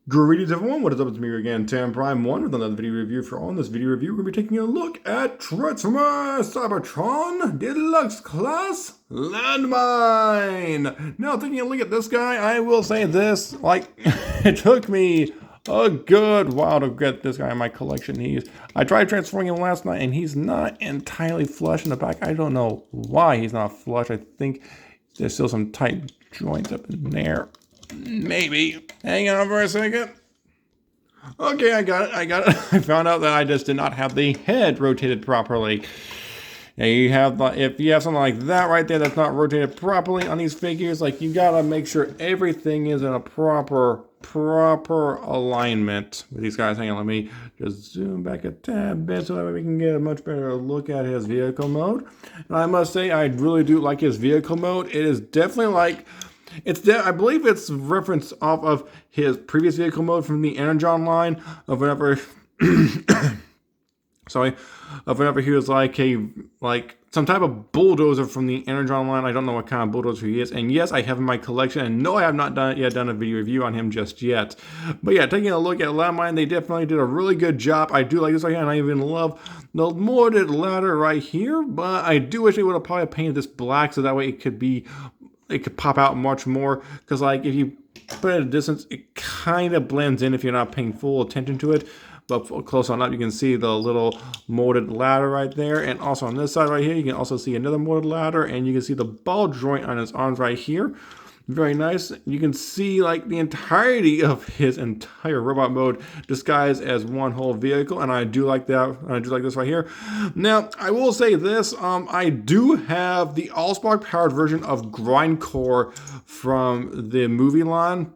Greetings everyone, what is up? It's me again, Tam Prime 1 with another video review. For on this video review, we're going to be taking a look at Transformers Cybertron Deluxe Class Landmine. Now, taking a look at this guy, I will say this, it took me a good while to get this guy in my collection. I tried transforming him last night, and he's not entirely flush in the back. I don't know why he's not flush. I think there's still some tight joints up in there. Maybe. Hang on for a second. Okay, I got it. I found out that I just did not have the head rotated properly. Now if you have something like that right there that's not rotated properly on these figures, you gotta make sure everything is in a proper alignment with these guys. Hang on, let me just zoom back a tad bit so that way we can get a much better look at his vehicle mode. And I must say, I really do like his vehicle mode. It is definitely I believe it's reference off of his previous vehicle mode from the Energon line of whenever of whenever he was like some type of bulldozer from the Energon line. I don't know what kind of bulldozer he is. And yes, I have him in my collection, and no, I have not done a video review on him just yet. But yeah, taking a look at Landmine, they definitely did a really good job. I do like this right here, and I even love the molded ladder right here. But I do wish they would have probably painted this black so that way it could pop out much more, because if you put it at a distance, it kind of blends in if you're not paying full attention to it. But close on up, you can see the little molded ladder right there. And also on this side right here, you can also see another molded ladder, and you can see the ball joint on his arms right here. Very nice. You can see the entirety of his entire robot mode disguised as one whole vehicle, and I do like that. I do like this right here. Now, I will say this: I do have the Allspark powered version of Grindcore from the movie line,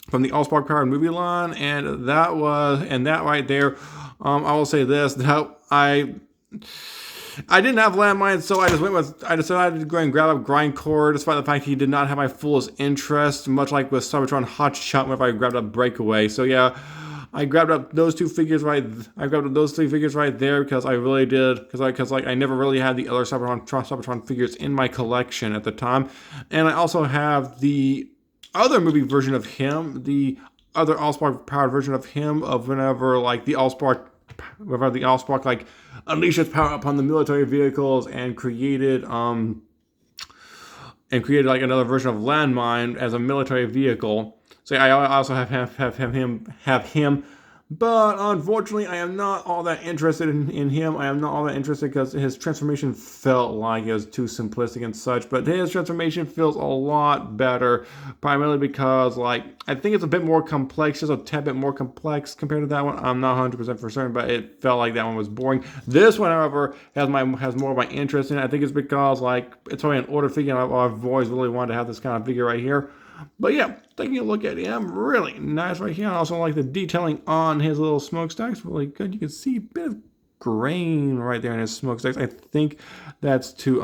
from the Allspark powered movie line, and that right there. I will say this: that I didn't have Landmine, so I decided to go and grab up Grindcore, despite the fact he did not have my fullest interest, much like with Cybertron Hotshot whenever I grabbed up Breakaway. So yeah, I grabbed up those three figures right there because I really did, because I never really had the other Cybertron figures in my collection at the time. And I also have the other movie version of him, the other Allspark powered version of him, of whenever the Allspark unleashed its power upon the military vehicles and created another version of Landmine as a military vehicle. So I also have him. But unfortunately, I am not all that interested in him. I am not all that interested because his transformation felt like it was too simplistic and such. But his transformation feels a lot better, primarily because I think it's a bit more complex, just a tad bit more complex compared to that one. I'm not 100% for certain, but it felt like that one was boring. This one, however, has more of my interest in it. I think it's because it's probably an order figure, and I've always really wanted to have this kind of figure right here. But yeah, taking a look at him, really nice right here. I also like the detailing on his little smokestacks, really good. You can see a bit of grain right there in his smokestacks. I think that's to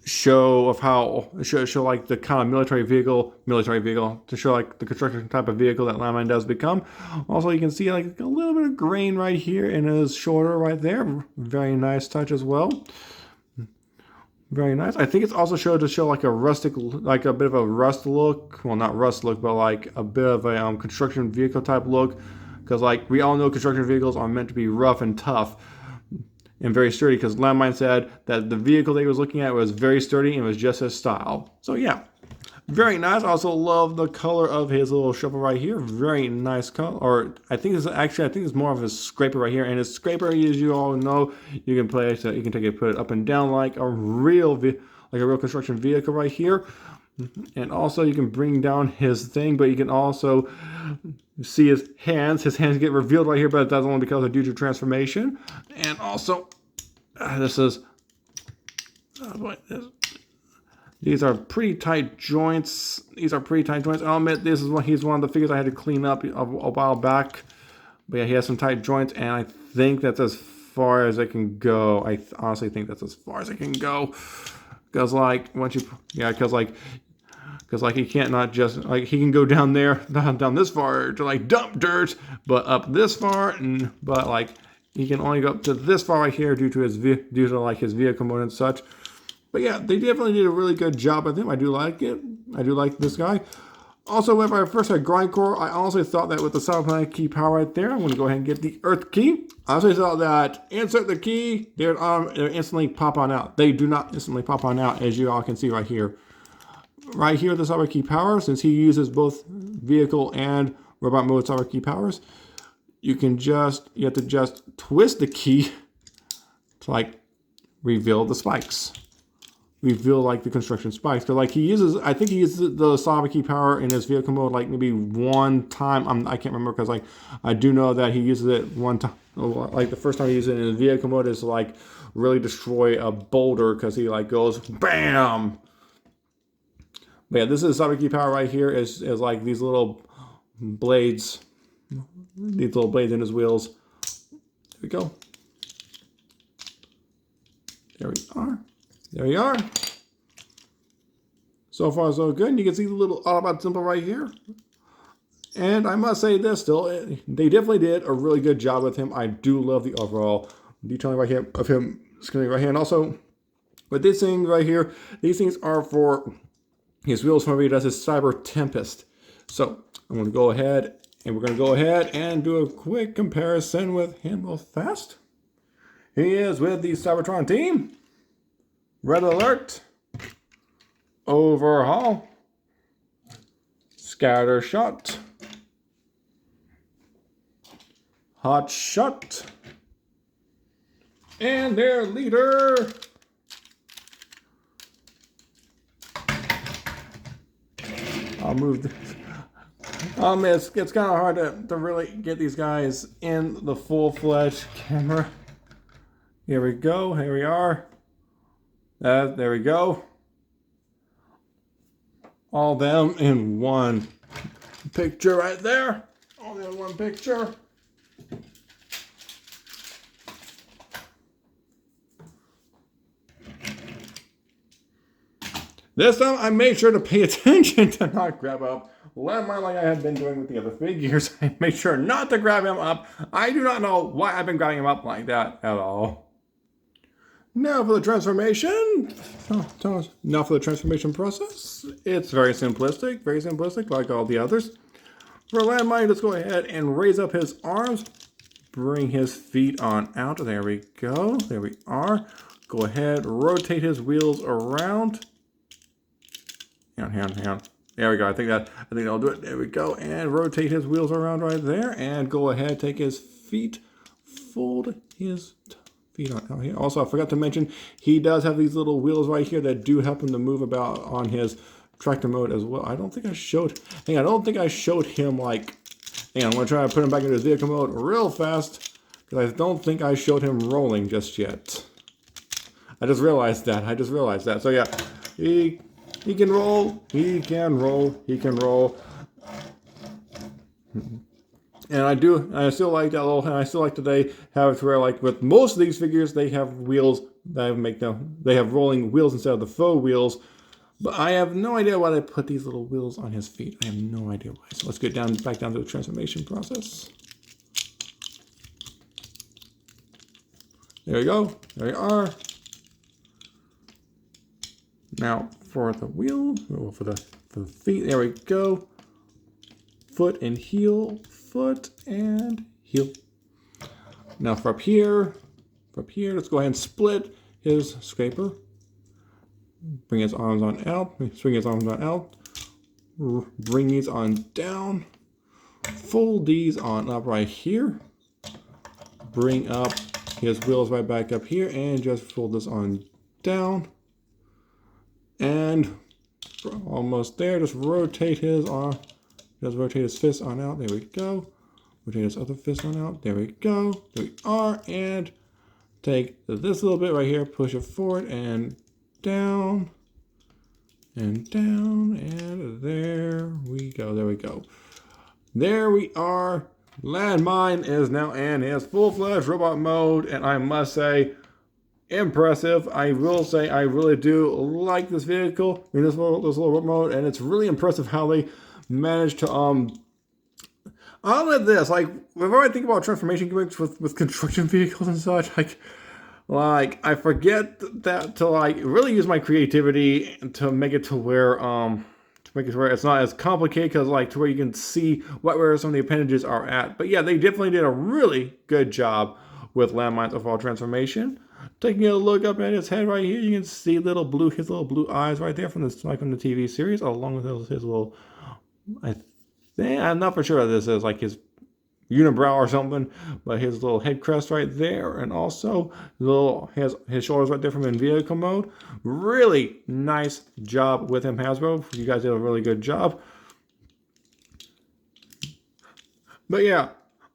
show the kind of military vehicle to show the construction type of vehicle that Landmine does become. Also, you can see a little bit of grain right here in his shoulder right there. Very nice touch as well. Very nice. I think it's also to show a rustic, a bit of a rust look. Well, not rust look, but a bit of a construction vehicle type look. Because we all know construction vehicles are meant to be rough and tough and very sturdy. Because Landmine said that the vehicle that he was looking at was very sturdy and was just his style. So yeah, very nice. I also love the color of his little shovel right here. Very nice color. Or I think it's more of his scraper right here. And his scraper, as you all know, you can put it up and down like a real construction vehicle right here. And also you can bring down his thing, but you can also see his hands. His hands get revealed right here, but that's only because of due to transformation. And also, these are pretty tight joints. I'll admit he's one of the figures I had to clean up a while back. But yeah, he has some tight joints, and I think that's as far as I can go. I honestly think that's as far as I can go. Because he can't not just he can go down this far to dump dirt, but up this far, but he can only go up to this far right here due to his vehicle mode and such. But yeah, they definitely did a really good job with him. I do like it. I do like this guy. Also, when I first had Grindcore, I honestly thought that with the Cybertron key power right there, I'm going to go ahead and get the Earth key. I honestly thought that insert the key, they would instantly pop on out. They do not instantly pop on out, as you all can see right here. Right here, the Cyber key power, since he uses both vehicle and robot mode Cyber key powers, you have to just twist the key to like reveal the spikes. Reveal like the construction spikes. But like I think he uses the Cyber key power in his vehicle mode like maybe one time. I can't remember because like I do know that he uses it one time. Like the first time he uses it in his vehicle mode is to like really destroy a boulder because he like goes BAM! But yeah, this is Cyber key power right here is like these little blades. These little blades in his wheels. There we go. There we are. There we are. So far, so good. And you can see the little Autobot symbol right here. And I must say this still, they definitely did a really good job with him. I do love the overall detailing right here of him skinning right here. And also, with these things right here, these things are for his wheels from where he does his Cyber Tempest. So I'm going to go ahead and we're going to go ahead and do a quick comparison with him real fast. He is with the Cybertron team. Red alert, overhaul, scatter shot, hot shot, and their leader. I'll move this. It's kind of hard to really get these guys in the full-fledged camera. Here we go. Here we are. There we go. All them in one picture right there. All in one picture. This time I made sure to pay attention to not grab up Landmine like I had been doing with the other figures. I made sure not to grab him up. I do not know why I've been grabbing him up like that at all. Now for the transformation. Now for the transformation process. It's very simplistic like all the others. For Landmine, let's go ahead and raise up his arms. Bring his feet on out. There we go. There we are. Go ahead, rotate his wheels around. Hang on. There we go. I think that'll do it. There we go. And rotate his wheels around right there. And go ahead, take his feet, fold his feet on out here. Also, I forgot to mention, he does have these little wheels right here that do help him to move about on his tractor mode as well. I don't think I showed him like, hang on, I'm going to try to put him back into his vehicle mode real fast because I don't think I showed him rolling just yet. I just realized that. So yeah, he can roll, he can roll. And I still like that little, and I still like that they have it to where, like, with most of these figures, they have wheels that they have rolling wheels instead of the faux wheels. But I have no idea why they put these little wheels on his feet. I have no idea why. So let's get back down to the transformation process. There we go. There we are. Now for the wheel, for the feet, there we go. Foot and heel. Foot and heel. Now for up here, let's go ahead and split his scraper. Bring his arms on out. Swing his arms on out. Bring these on down. Fold these on up right here. Bring up his wheels right back up here and just fold this on down. And almost there. Just rotate his arm. Just rotate his fist on out. There we go. Rotate his other fist on out. There we go. There we are. And take this little bit right here. Push it forward and down. And down. And there we go. There we go. There we are. Landmine is now in his full-fledged robot mode. And I must say, impressive. I will say I really do like this vehicle. I mean, this little robot mode. And it's really impressive how they managed to I'll let this, like, whenever I think about transformation gimmicks with construction vehicles and such, like I forget that to like really use my creativity to make it to where make it where it's not as complicated, because like to where you can see where some of the appendages are at. But yeah, they definitely did a really good job with Landmine's overall transformation. Taking a look up at his head right here, you can see his little blue eyes right there from the TV series, along with his little. I'm not for sure what this is, like his unibrow or something, but his little head crest right there, and also his shoulders right there from in vehicle mode. Really nice job with him, Hasbro. You guys did a really good job. But yeah,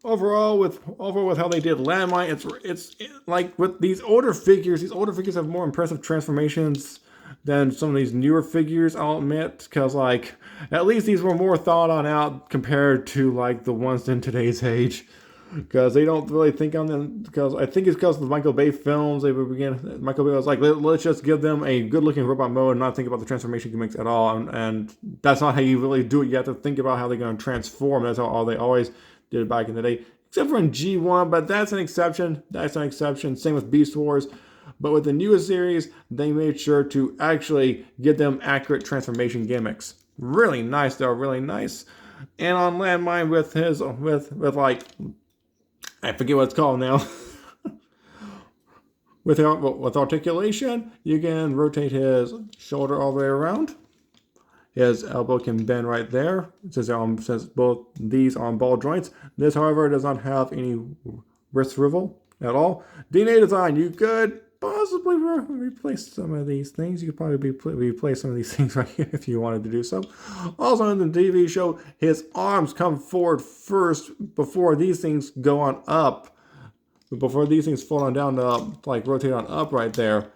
overall with how they did Landmine, it's like with these older figures have more impressive transformations than some of these newer figures, I'll admit, because like at least these were more thought on out compared to like the ones in today's age, because they don't really think on them, because I think it's because of the Michael Bay films. Michael Bay was like, let's just give them a good looking robot mode and not think about the transformation gimmicks at all, and that's not how you really do it. You have to think about how they're going to transform. That's how they always did it back in the day, except for in G1, but that's an exception. Same with Beast Wars. But with the newest series, they made sure to actually give them accurate transformation gimmicks. Really nice, though, really nice. And on Landmine with like, I forget what it's called now. with articulation, you can rotate his shoulder all the way around. His elbow can bend right there, since both these are on ball joints. This, however, does not have any wrist swivel at all. DNA design, you could possibly replace some of these things. You could probably replace some of these things right here if you wanted to do so. Also in the TV show, his arms come forward first before these things go on up. Before these things fall on down to like rotate on up right there.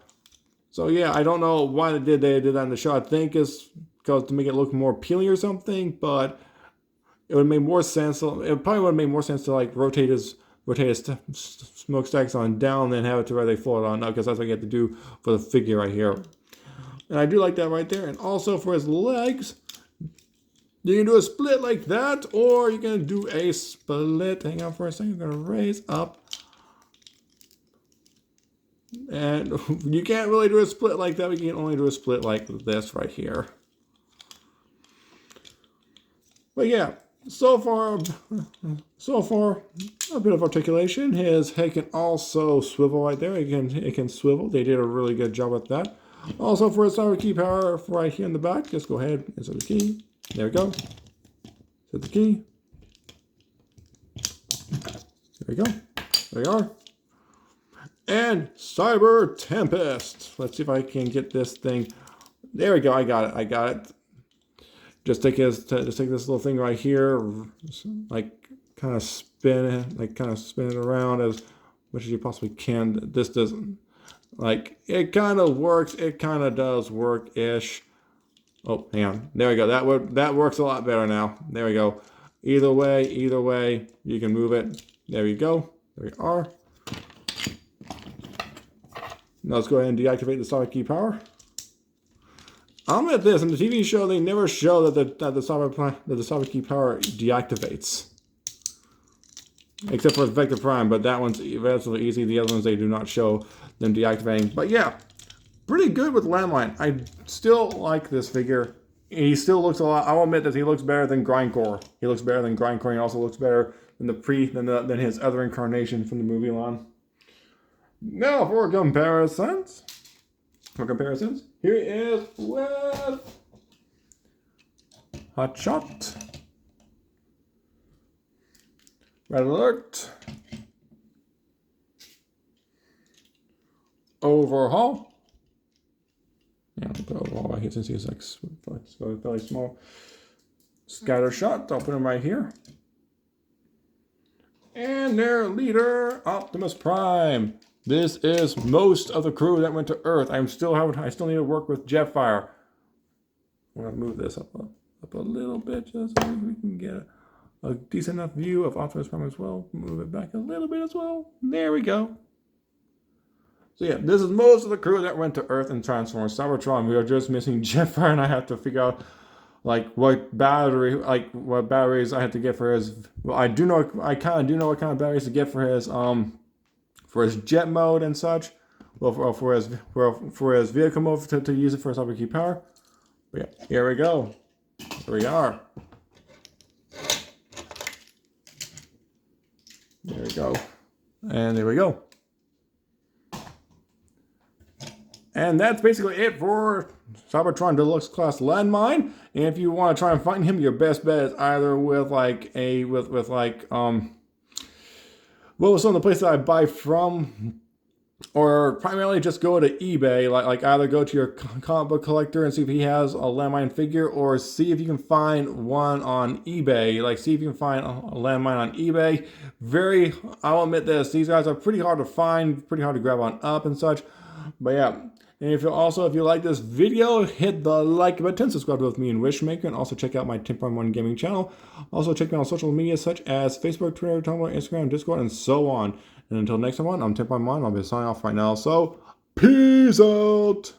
So yeah, I don't know why they did that in the show. I think it's because to make it look more appealing or something, but it would make more sense. It probably would have made more sense to like rotate his smokestacks on down than have it to where they float on up, because that's what you have to do for the figure right here. And I do like that right there. And also for his legs, you can do a split like that, or you can do a split. Hang on for a second. I'm going to raise up. And you can't really do a split like that. We can only do a split like this right here. But yeah, so far, a bit of articulation. His head can also swivel right there. It can swivel. They did a really good job with that. Also for his cyber key power right here in the back, just go ahead and insert the key. There we go. Set the key. There we go. There we are. And Cyber Tempest. Let's see if I can get this thing. There we go. I got it. Just take this little thing right here, like kind of spin it around as much as you possibly can. This doesn't, like, it kind of works. It kind of does work-ish. Oh, hang on. There we go. That works a lot better now. There we go. Either way, you can move it. There we go. There we are. Now let's go ahead and deactivate the cyber key power. I'll admit this, in the TV show, they never show that the cyber key power deactivates. Except for Vector Prime, but that one's relatively easy. The other ones, they do not show them deactivating. But yeah, pretty good with Landmine. I still like this figure. He still looks a lot. I'll admit that he looks better than Grindcore. He looks better than Grindcore. He also looks better than his other incarnation from the movie line. Now for comparisons. Here is with Hotshot, Red Alert, Overhaul. Yeah, I'll put Overhaul right here since he's like fairly small. Scattershot, I'll put him right here. And their leader, Optimus Prime. This is most of the crew that went to Earth. I still need to work with Jetfire. I'm gonna move this up a little bit just so we can get a decent enough view of Optimus Prime as well. Move it back a little bit as well. There we go. So yeah, this is most of the crew that went to Earth and transformed Cybertron. We are just missing Jetfire, and I have to figure out what batteries I have to get for his. Well, I kind of do know what kind of batteries to get for his jet mode and such. Well, for his vehicle mode to use it for his cyber key power. But yeah, here we go. Here we are. There we go. And there we go. And that's basically it for Cybertron Deluxe Class Landmine. And if you want to try and find him, your best bet is either with like well, some of the places I buy from, or primarily just go to eBay. Like either go to your comic book collector and see if he has a Landmine figure, or see if you can find one on eBay. Like see if you can find a Landmine on eBay. I'll admit this, these guys are pretty hard to find, pretty hard to grab on up and such. But yeah. And if you like this video, hit the like button, subscribe to both me and Wishmaker, and also check out my 10.1 gaming channel. Also check me out on social media such as Facebook, Twitter, Tumblr, Instagram, Discord, and so on. And until next time, I'm 10.1. I'll be signing off right now. So, peace out!